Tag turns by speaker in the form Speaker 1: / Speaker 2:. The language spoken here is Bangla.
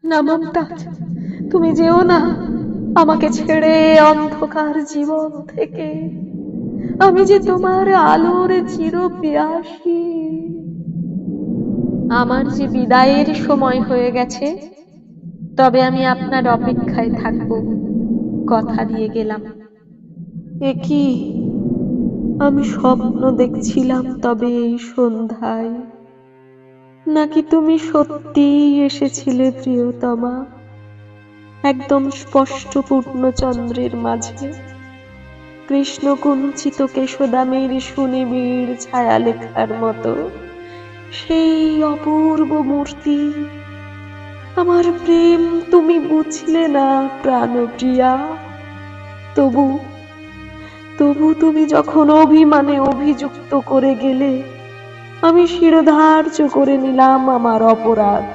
Speaker 1: না মমতাজ, তুমি যেও না আমাকে ছেড়ে অন্ধকার জীবন থেকে। আমি যে তোমার আলোর চিরপিয়াসী। আমার যে বিদায়ের সময় হয়ে গেছে, তবে আমি আপনার অপেক্ষায় থাকব, কথা দিয়ে গেলাম। এ কি, আমি স্বপ্ন দেখছিলাম তবে এই সন্ধ্যায়, নাকি তুমি সত্যিই এসেছিলে প্রিয়তমা, একদম স্পষ্ট পূর্ণচন্দ্রের মাঝে, কৃষ্ণ কুঞ্চিত কেশদামের সুনিবিড় ছায়ালেখার মতো, সেই অপূর্ব মূর্তি। আমার প্রেম তুমি বুঝলে না প্রাণপ্রিয়া। তবু তবু তুমি যখন অভিমানে অভিযুক্ত করে গেলে, আমি শিরোধার্য করে নিলাম আমার অপরাধ।